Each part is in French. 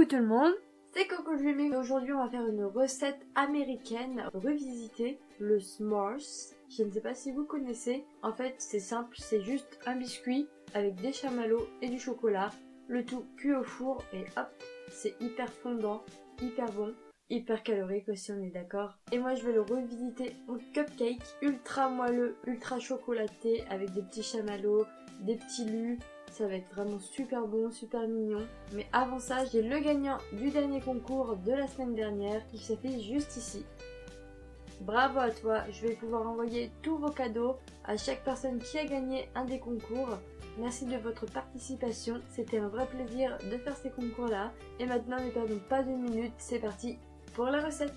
Coucou tout le monde, c'est Coco Dreamy et aujourd'hui on va faire une recette américaine revisiter, le s'mores. Je ne sais pas si vous connaissez, en fait c'est simple, c'est juste un biscuit avec des chamallows et du chocolat, le tout cuit au four et hop, c'est hyper fondant, hyper bon, hyper calorique aussi on est d'accord. Et moi je vais le revisiter en cupcake, ultra moelleux, ultra chocolaté avec des petits chamallows, des petits lus. Ça va être vraiment super bon, super mignon. Mais avant ça, j'ai le gagnant du dernier concours de la semaine dernière qui s'affiche juste ici. Bravo à toi, je vais pouvoir envoyer tous vos cadeaux à chaque personne qui a gagné un des concours. Merci de votre participation, c'était un vrai plaisir de faire ces concours-là. Et maintenant, ne perdons pas de minutes, c'est parti pour la recette.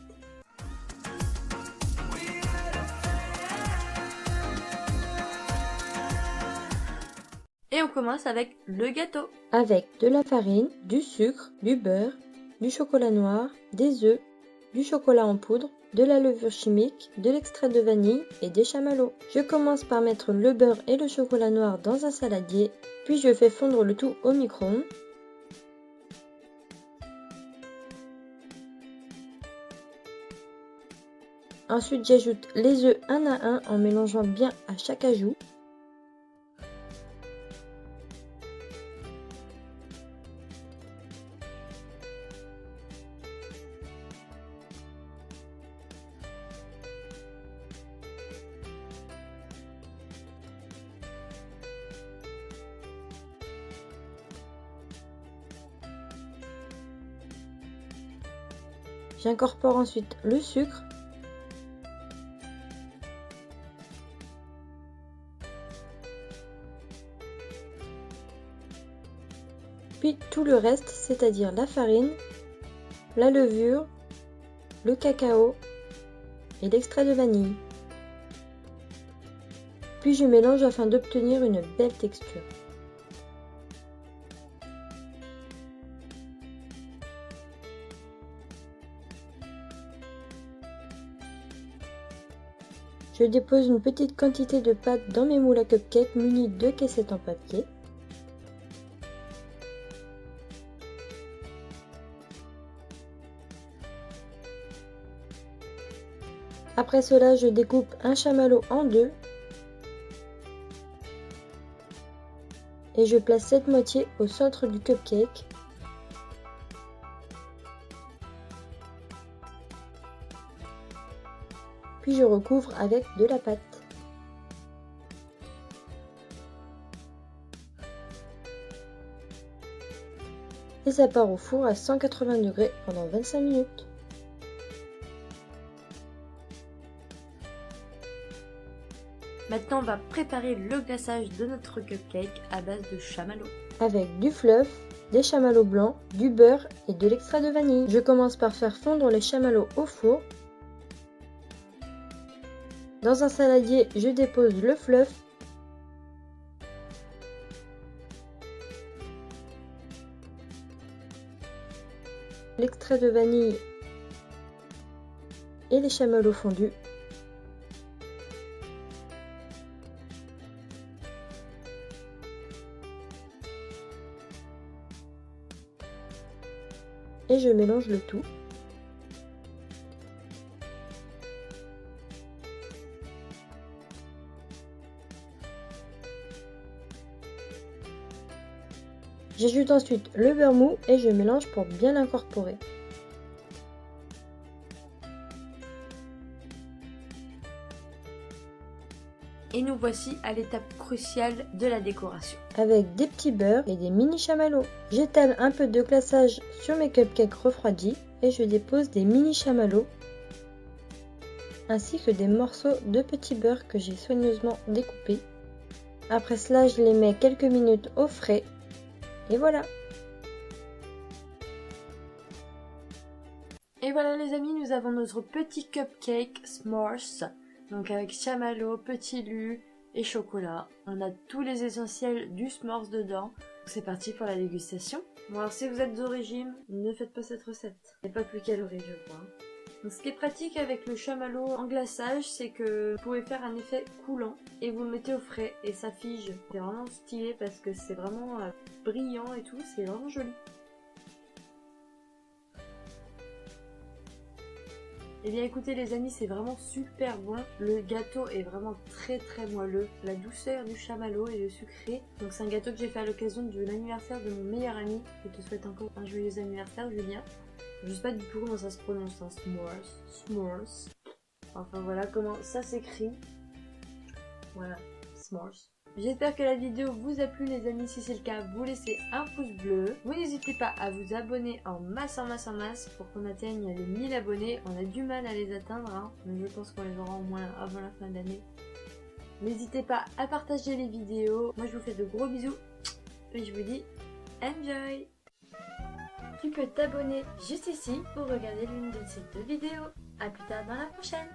Et on commence avec le gâteau. Avec de la farine, du sucre, du beurre, du chocolat noir, des œufs, du chocolat en poudre, de la levure chimique, de l'extrait de vanille et des chamallows. Je commence par mettre le beurre et le chocolat noir dans un saladier, puis je fais fondre le tout au micro-ondes. Ensuite, j'ajoute les œufs un à un en mélangeant bien à chaque ajout. J'incorpore ensuite le sucre, puis tout le reste, c'est-à-dire la farine, la levure, le cacao et l'extrait de vanille. Puis je mélange afin d'obtenir une belle texture. Je dépose une petite quantité de pâte dans mes moules à cupcake munis de caissettes en papier. Après cela, je découpe un chamallow en deux et je place cette moitié au centre du cupcake. Puis je recouvre avec de la pâte. Et ça part au four à 180 degrés pendant 25 minutes. Maintenant, on va préparer le glaçage de notre cupcake à base de chamallows. Avec du fluff, des chamallows blancs, du beurre et de l'extrait de vanille. Je commence par faire fondre les chamallows au four. Dans un saladier, je dépose le fluff, l'extrait de vanille et les chamallows fondus. Et je mélange le tout. J'ajoute ensuite le beurre mou et je mélange pour bien l'incorporer. Et nous voici à l'étape cruciale de la décoration. Avec des petits beurres et des mini chamallows. J'étale un peu de glaçage sur mes cupcakes refroidis et je dépose des mini chamallows ainsi que des morceaux de petits beurre que j'ai soigneusement découpés. Après cela, je les mets quelques minutes au frais et voilà. Et voilà les amis, nous avons notre petit cupcake s'mores. Donc avec chamallows, petit lus et chocolat. On a tous les essentiels du s'mores dedans. C'est parti pour la dégustation. Bon alors si vous êtes au régime, ne faites pas cette recette. Elle n'est pas plus calorique je crois. Donc, ce qui est pratique avec le chamallow en glaçage, c'est que vous pouvez faire un effet coulant et vous le mettez au frais et ça fige. C'est vraiment stylé parce que c'est vraiment brillant et tout, c'est vraiment joli. Eh bien écoutez les amis, c'est vraiment super bon. Le gâteau est vraiment très moelleux. La douceur du chamallow et le sucré. Donc c'est un gâteau que j'ai fait à l'occasion de l'anniversaire de mon meilleur ami. Je te souhaite encore un joyeux anniversaire Julien. Je sais pas du tout comment ça se prononce, hein, s'mores. S'mores. Enfin voilà comment ça s'écrit. Voilà, s'mores. J'espère que la vidéo vous a plu les amis, si c'est le cas, vous laissez un pouce bleu. Vous n'hésitez pas à vous abonner en masse pour qu'on atteigne les 1000 abonnés. On a du mal à les atteindre, hein, mais je pense qu'on les aura au moins avant la fin d'année. N'hésitez pas à partager les vidéos. Moi je vous fais de gros bisous et je vous dis enjoy. Tu peux t'abonner juste ici pour regarder l'une de ces deux vidéos. A plus tard dans la prochaine.